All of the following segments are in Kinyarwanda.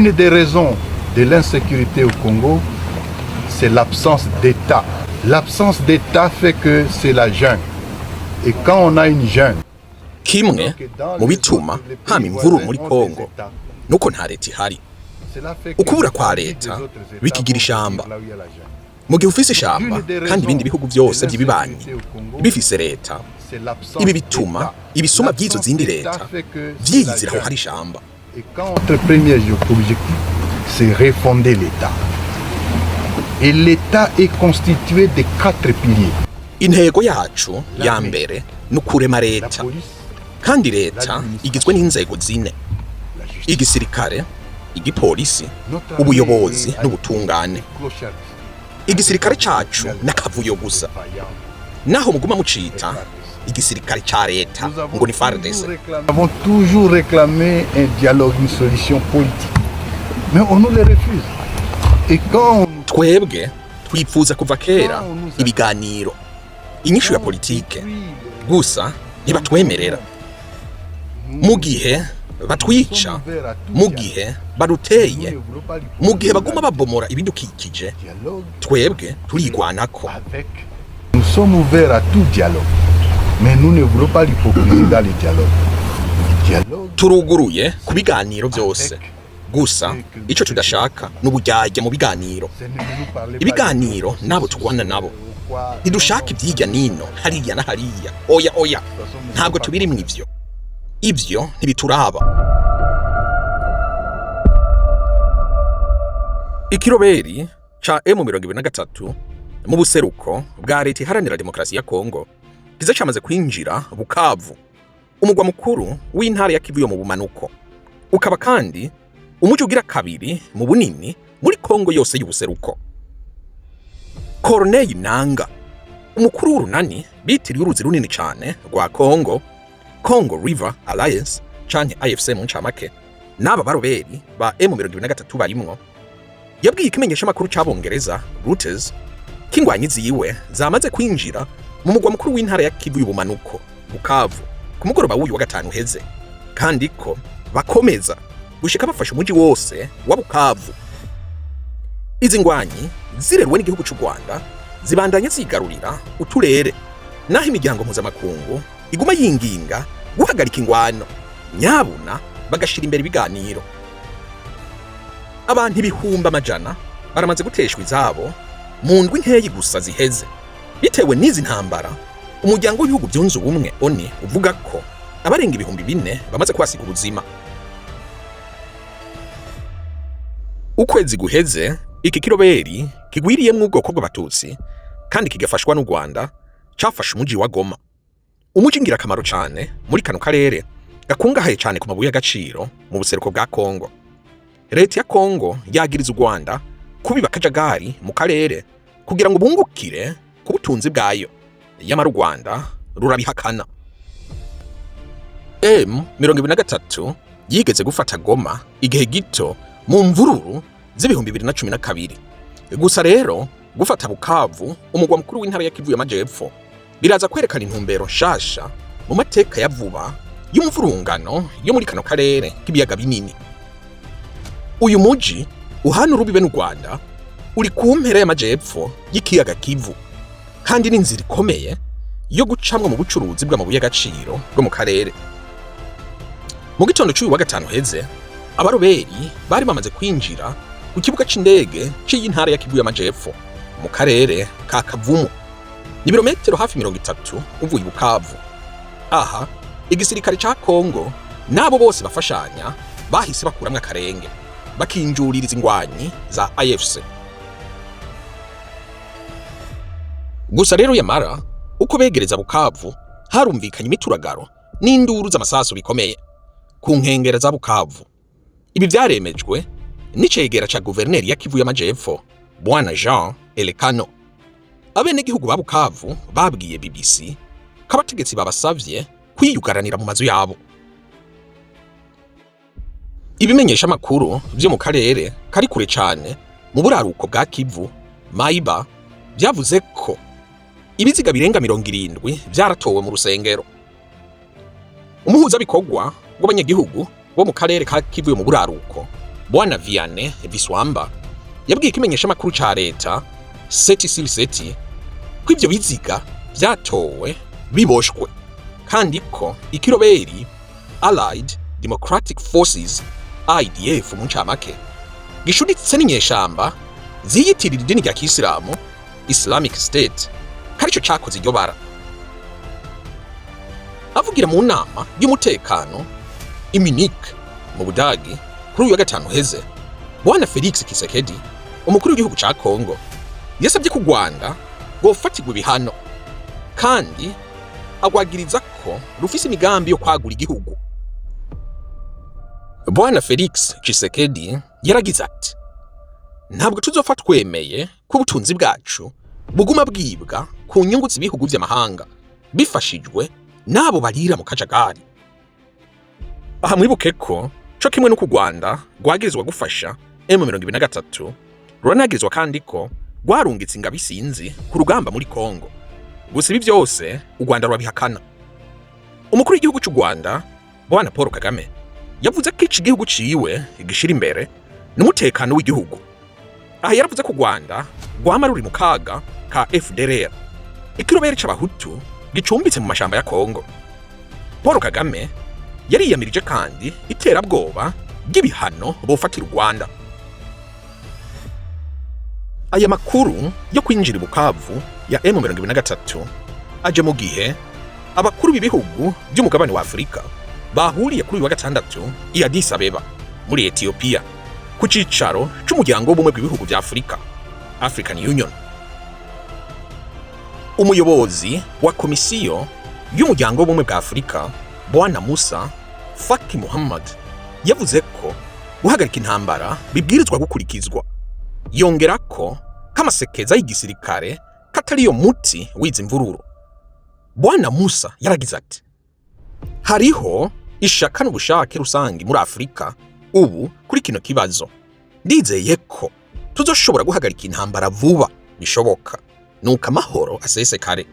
L'une des raisons de l'insécurité au Congo, c'est l'absence d'État. L'absence d'État fait que c'est la jungle. Et quand on a une jungle, kimwe mu bituma hama imvururu muri Kongo nuko nta leta ihari. Ukubura kwa leta bikigira ishamba. Mu gihe ufise ishamba kandi ibindi bihugu byose by'ibibanyi bifise leta, ibi bituma ibisuma by'izo zindi leta vyiyizira aho hari ishamba. Et quand notre premier objectif, c'est refonder l'État. Et l'État est constitué de 4 piliers. Intego yacu ya mbere nukurema leta. Kandi leta igizwe n'inzego zine: igisirikare, igipolisi, ubuyobozi n'ubutungane. Igisirikare cacu nakavuyo gusa, naho muguma mucita igisirikare ca leta ngo ni FARDC. Nous avons toujours réclamé un dialogue, une solution politique, mais on nous le refuse. Et quand twebwe twifuza kuva kera ibiganiro, inyishu ya politike gusa ntibatwemerera. Mu gihe batwica, mu gihe baduteye, mu gihe baguma babomora ibidukikije, twebwe turigwanako. Nous sommes ouverts à tout dialogue, mais nous ne voulons pas l'hypocrisie dans le dialogue. Turuguruye ku biganiro byose, gusa ico tudashaka n'ubujyajya mu biganiro. Ibiganiro nabo tugwana nabo, ntidushaka ibyijya nino hariya na hariya. Oya, ntabwo tubiri mu ivyo. Ibyo ntibituraba. Ikiroberi ca M23 mu buseruko bwa leta iharanira demokarasi ya Kongo gize cyamaze kwinjira Bukavu, umugwa mukuru w'intara ya Kivu yo mu bumanuko, ukaba kandi umuji ugira kabiri mu bunini muri Kongo yose y'ubuseruko. Corneille Nangaa, umukuru w'urunani bitiriye uruzi runini cyane rwa Congo River Alliance canke AFC mu ncamake, n'aba baroberi ba M23 barimwo, yabwiye ikimenyesha makuru c'abongereza Reuters kingwanyi ziwe zamaze kwinjira mu mugwa mukuru w'intara ya Kivu y'ubumanuko Bukavu ku mugoroba w'uyu wa gatanu heze, kandi ko bakomeza gushika bafasha umuji wose wa Bukavu. Izi ngwanyi zirerwe n'igihugu cy'u Rwanda zibandanya zigarurira uturere, naho imiryango mpuzamakungu iguma yinginga guhagarika ingwano, nyabuna bagashira imbere ibiganiro. Abantu ibihumbi amajana baramaze guteshwa izabo mu ndwi nkeyi gusa ziheze bitewe n'izi ntambara. Umuryango w'ibihugu byunze ubumwe ONU uvuga ko abarenga ibihumbi 4 bamaze kwasiga ubuzima. Ukwezi guheze iki kiroberi kigwiriyemwo ubwoko bw'abatutsi kandi kigafashwa n'u Rwanda cafashe umuji wa Goma, umuji ngirakamaro cyane muri kano karere gakungahaye cyane ku mabuye y'agaciro mu buseruko bwa Kongo. Leta ya Kongo yagiriza u Rwanda kubiba akajagari mu karere kugira ngo bungukire ku butunzi bwayo, yamara u Rwanda rurabihakana. M23 yigeze gufata Goma igihe gito mu mvururu z'ibihumbi 2012. Gusa rero gufata Bukavu, umugwa mukuru w'intara ya Kivu y'Amajepfo, biraza kwerekana intumbero nshasha mu mateka ya vuba y'umuvurungano yo muri kano karere k'ibiyaga binini. Uyu muji uhana urubibe n'u Rwanda uri ku mpera y'Amajepfo y'ikiyaga Kivu, kandi n'inzira ikomeye yo gucamwa mu bucuruzi bw'amabuye y'agaciro bwo mu karere. Mu gitondo cy'uyu wa gatanu heze, abaroberi bari bamaze kwinjira ku kibuga c'indege c'intara ya Kivu y'Amajepfo mu karere ka Kavumu, ni birometero hafi 30 uvuye Bukavu. Aha igisirikare ca Kongo nabo bose bafashanya bahise bakuramwe akarenge bakinjuririza ingwanyi za AFC. Gusa rero yamara uko begereza Bukavu harumvikanye imituragaro n'induru z'amasasu bikomeye ku nkengera za Bukavu. Ibi byaremejwe n'icegera ca guverineri ya Kivu y'Amajepfo Bwana Jean Elekano. Abenegihugu ba Bukavu babwiye BBC ko abategetsi babasavye kwiyugaranira mu mazu yabo. Ibimenyesha makuru byo mu karere kari kure cyane mu buraruko bwa Kivu, Maiba, byavuze ko ibiziga birenga 70 byaratowe mu rusengero. Umuhuza bikorwa w'abanyagihugu bo mu karere ka Kivu yo mu buraruko Bwana Vianney Biswamba yabwiye ikimenyesha makuru ca leta Seti ko ivyo biziga vyatowe biboshwe kandi ko ikiroberi Allied Democratic Forces IDF mu ncamake gishuditse n'inyeshamba ziyitirira idini rya Kisilamu Islamic State karico cakoze iryo bara. Avugira mu nama y'umutekano i Munich mu Budagi kuri uyu wa gatanu heze, Bwana Felix Tshisekedi umukuru w'igihugu ca Kongo yasabye ku Rwanda gofatirwa ibihano kandi agwagiriza ko rufise imigambi yo kwagura igihugu. Bwana Felix Tshisekedi yaragize ati, ntabwo tuzofata twemeye ko ubutunzi bwacu buguma bwibwa ku nyungu z'ibihugu by'amahanga bifashijwe nabo barira mu kajagari. Aha mwibuke ko co kimwe no ku Rwanda rwagirizwa gufasha M23 ruranagizwa kandi ko rwarungitse ingabo isinzi ku rugamba muri Kongo. Gusa ibi byose u Rwanda rwabihakana. Umukuru w'igihugu cy'u Rwanda Bwana Paul Kagame yavuze ko iki gihugu ciwe gishira imbere n'umutekano w'igihugu. Aha yaravuze ko u Rwanda rwama ruri mu kaga ka FDLR, ikirobere c'abahutu gicumbitse mu mashamba ya Kongo. Paul Kagame yariyamirije kandi iterabwoba ry'ibihano bofatira u Rwanda. Aya makuru yo kwinjira i Bukavu ya M23 aje mu gihe abakuru b'ibihugu by'umugabane wa Afrika bahuriye kuri uyu wa gatandatu i Addis Abeba muri Ethiopia ku cicaro c'umuryango w'ubumwe bw'ibihugu bya Afrika, African Union. Umuyobozi wa komisiyo y'umuryango w'ubumwe bwa Afrika Bwana Musa Faki Muhammad yavuze ko guhagarika intambara bibwirizwa gukurikizwa. Yongera ko kamasekeza y'igisirikare katari yo muti wiza imvururu. Bwana Musa yaragize ati, hariho ishaka n'ubushake rusangi muri Afrika ubu kuri kino kibazo. Ndizeye ko tuzoshobora guhagarika intambara vuba bishoboka, nuko amahoro asesekare.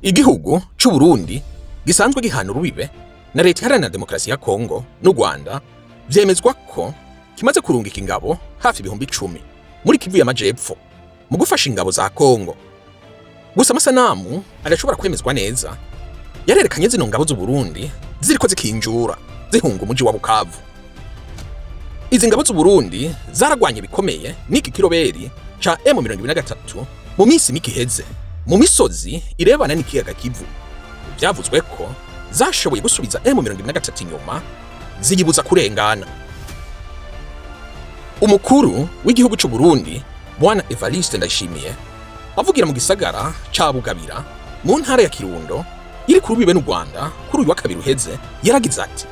Igihugu c'u Burundi gisanzwe gihana urubibe na leta iharanira demokarasi ya Kongo n'u Rwanda vyemezwa ko kimaze kurungika ingabo hafi 10,000 muri Kivu y'Amajepfo mu gufasha ingabo za Kongo. Gusa amasanamu arashobora kwemezwa neza yarerekanye zino ngabo z'u Burundi ziriko zikinjura zihunga umuji wa Bukavu. Izi ngabo z'u Burundi zaragwanye bikomeye n'iki kiroberi ca M23 mu minsi mike iheze mu misozi irebana n'ikiyaga Kivu. Byavuzwe ko zashoboye gusubiza M23 inyuma ziyibuza kurengana. Umukuru w'igihugu cy'u Burundi Bwana Evariste Ndayishimiye avugira mu gisagara ca Bugabira mu ntara ya Kirundo iri ku rubibe n'u Rwanda kuri uyu wa kabiri uheze yaragize ati,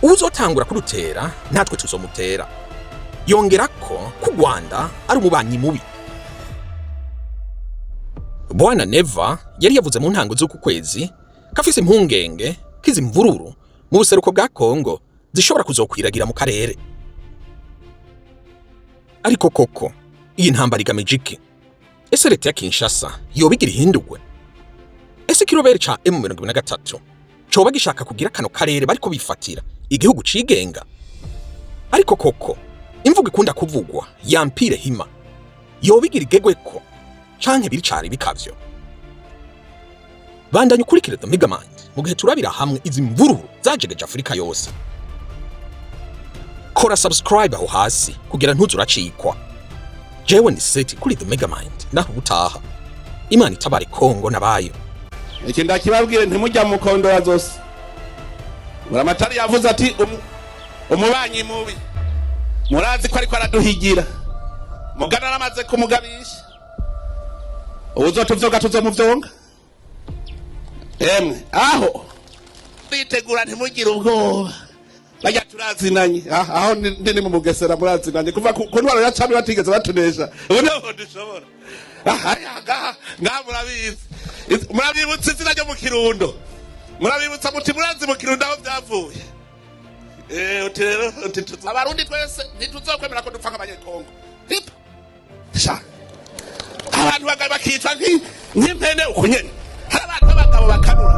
uzotangura kudutera natwe tuzomutera. Yongera ko ku Rwanda ari umubanyi mubi. Bwana Neva yari yavuze mu ntango z'uku kwezi kafise impungenge kizi mvururu mu buseruko bwa Kongo zishobora kuzokwiragira mu karere. Ariko koko iyi ntambara igamije iki? Ese leta ya Kinshasa yobigira ihindurwe? Ese kirobere ca M23 coba gishaka kugira kano karere bariko bifatira igihugu cigenga? Ariko koko imvugo ikunda kuvugwa yampire hima yobigira igegweko canke biri cari bikavyo? Bandanye ukurikire The Megamind mu gihe turabira hamwe izi mvururu zajegeje Afrika yose. Kora subscribe aho hasi kugira ntuzuracikwa. Jewe ni Seti kuri The Megamind naho utaha. Imana itabare Kongo nabayo. Iki ndakibabwire ntimujya mu kondora zose. Muramatari yavuze ati umubanyi mubi. Murazi ko ariko araduhigira. Mugana aramaze kumugabisha. Uzotuvyoga tuzomuvyonga. Aho bitegura ntimugire ubwoba. Bajya turazinanye aho ndi mu Bugesera murazinanye kuva ku ntwaro ya Cami batigeze batunesha. Ubu dushobora murabibutse izina ryo mu Kirundo, murabibutsa muti murazi mu Kirundo aho byavuye. Rero abarundi twese ntituzokwemera ko dupfa nk'abanyekongo. Abantu bakicwa nk'impene uko nyene, hari abantu b'abagabo bakanura